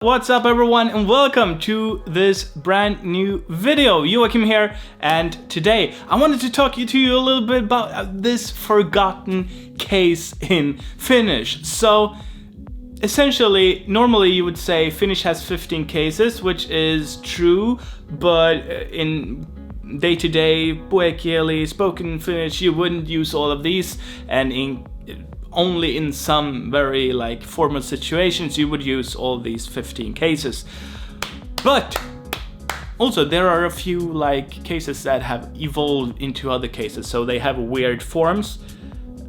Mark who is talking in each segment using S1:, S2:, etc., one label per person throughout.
S1: What's up everyone and welcome to this brand new video. JOAKIM here, and today I wanted to talk to you a little bit about this forgotten case in Finnish. So essentially, normally you would say Finnish has 15 cases, which is true, but in day-to-day puhekieli, spoken Finnish, you wouldn't use all of these, and only in some very formal situations you would use all these 15 cases. But also there are a few cases that have evolved into other cases, so they have weird forms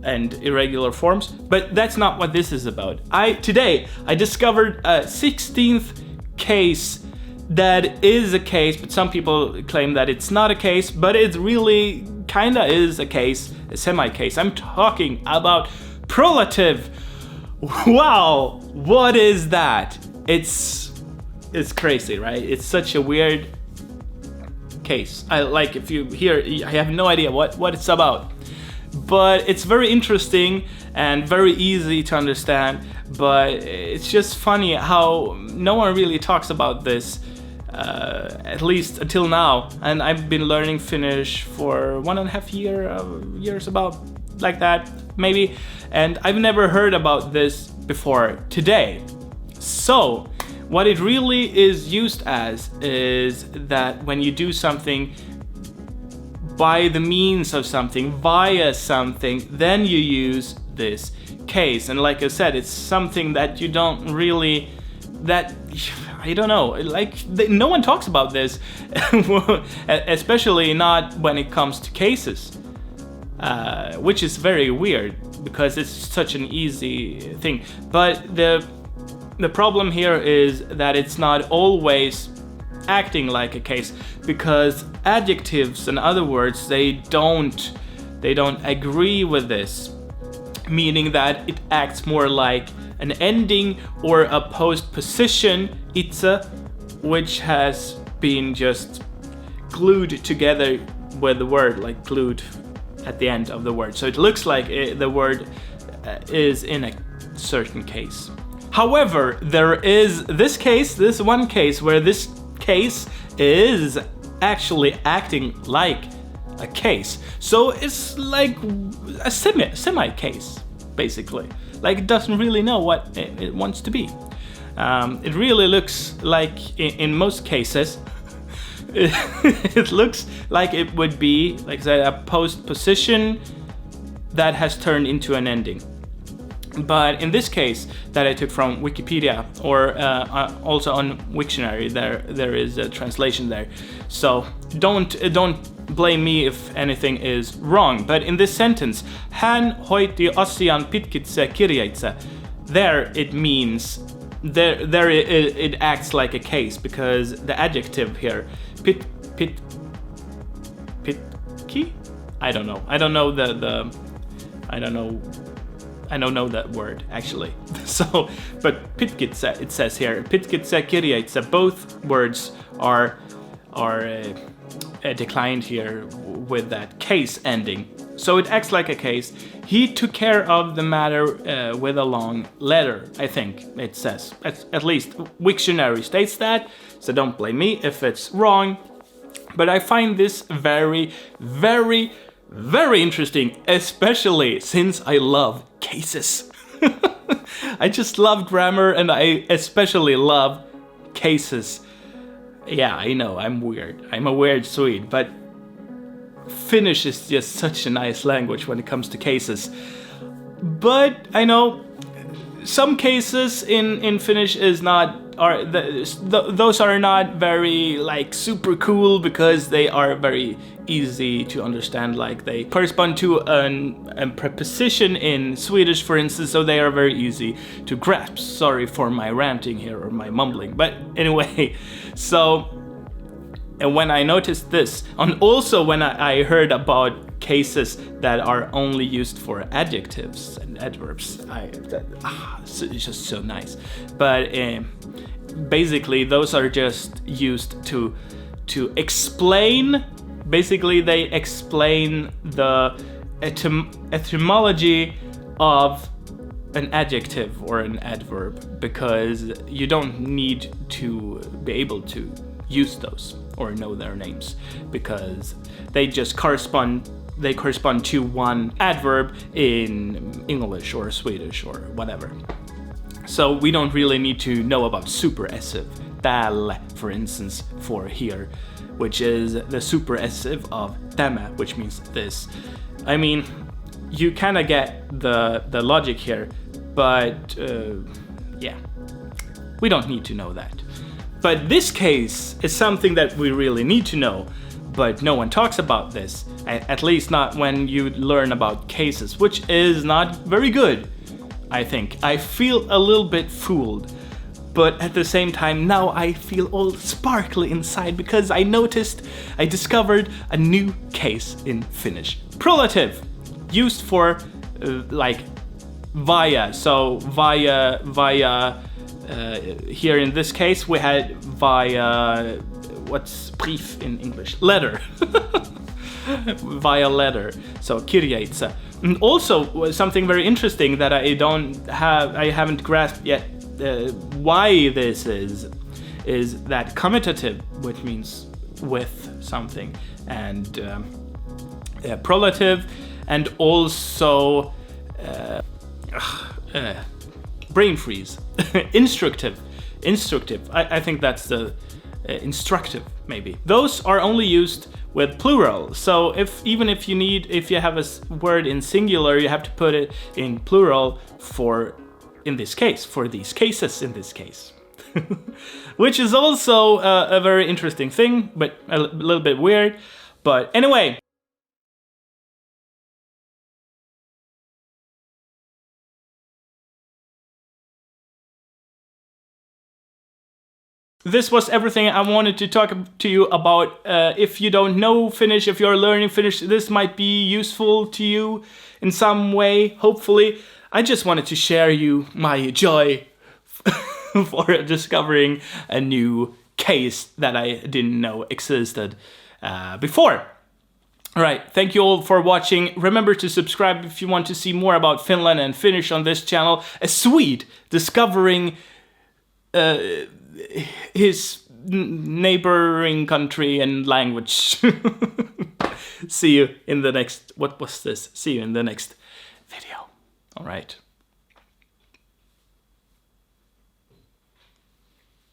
S1: and irregular forms, but that's not what this is about. Today I discovered a 16th case that is a case, but some people claim that it's not a case, but it really kinda is a case, a semi-case. I'm talking about prolative. Wow, what is that? It's crazy, right? It's such a weird case. If you hear, I have no idea what it's about, but it's very interesting and very easy to understand. But it's just funny how no one really talks about this, at least until now. And I've been learning Finnish for 1.5 years, about like that maybe, and I've never heard about this before today. So what it really is used as is that when you do something by the means of something, via something, then you use this case. And like I said, it's something that you don't really, I don't know, no one talks about this, especially not when it comes to cases. Which is very weird because it's such an easy thing. But the problem here is that it's not always acting like a case, because adjectives and other words, they don't agree with this, meaning that it acts more like an ending or a postposition itse, which has been just glued together with the word, glued at the end of the word. So it looks like the word is in a certain case. However, there is this one case where this case is actually acting like a case. So it's like a semi-case, basically. It doesn't really know what it wants to be. It really looks like, in most cases, it looks like it would be, like I said, a postposition that has turned into an ending. But in this case that I took from Wikipedia, or also on Wiktionary, there is a translation there. So don't blame me if anything is wrong. But in this sentence, hän hoiti asian pitkitse kirjeitse, there it means, there it acts like a case, because the adjective here, pitki? I don't know. I don't know that word actually. So, but pitkitse, it says here, pitkitse kirjeitse, both words are declined here with that case ending. So it acts like a case. He took care of the matter with a long letter, I think it says. At least Wiktionary states that, so don't blame me if it's wrong. But I find this very, very, very interesting, especially since I love cases. I just love grammar, and I especially love cases. Yeah, I know, I'm weird. I'm a weird Swede, but Finnish is just such a nice language when it comes to cases. But I know some cases in Finnish those are not very super cool, because they are very easy to understand. They correspond to a preposition in Swedish, for instance, so they are very easy to grasp. Sorry for my ranting here, or my mumbling, but anyway. So, and when I noticed this, and also when I heard about cases that are only used for adjectives and adverbs, it's just so nice. But basically those are just used to explain. Basically they explain the etymology of an adjective or an adverb because you don't need to be able to use those or know their names because they just correspond to one adverb in English or Swedish or whatever. So we don't really need to know about superessive, täällä, for instance, for here, which is the superessive of tämä, which means this. I mean, you kind of get the logic here, but yeah, we don't need to know that. But this case is something that we really need to know, but no one talks about this, at least not when you learn about cases, which is not very good, I think. I feel a little bit fooled, but at the same time now I feel all sparkly inside because I discovered a new case in Finnish. Prolative, used for like via, so via here in this case we had via, what's brief in English? Letter. Via letter, so kirjeitse. And also something very interesting that I haven't grasped yet why this is that commutative, which means with something, and prolative, and also brain freeze. Instructive. I think that's the instructive, maybe. Those are only used with plural. So if you have a word in singular, you have to put it in plural for these cases in this case. Which is also a very interesting thing, but a little bit weird. But anyway. This was everything I wanted to talk to you about. If you don't know Finnish, if you're learning Finnish, this might be useful to you in some way, hopefully. I just wanted to share you my joy for discovering a new case that I didn't know existed before. Alright, thank you all for watching. Remember to subscribe if you want to see more about Finland and Finnish on this channel. A Swede discovering his neighboring country and language. See you in the next... What was this? See you in the next video. All right.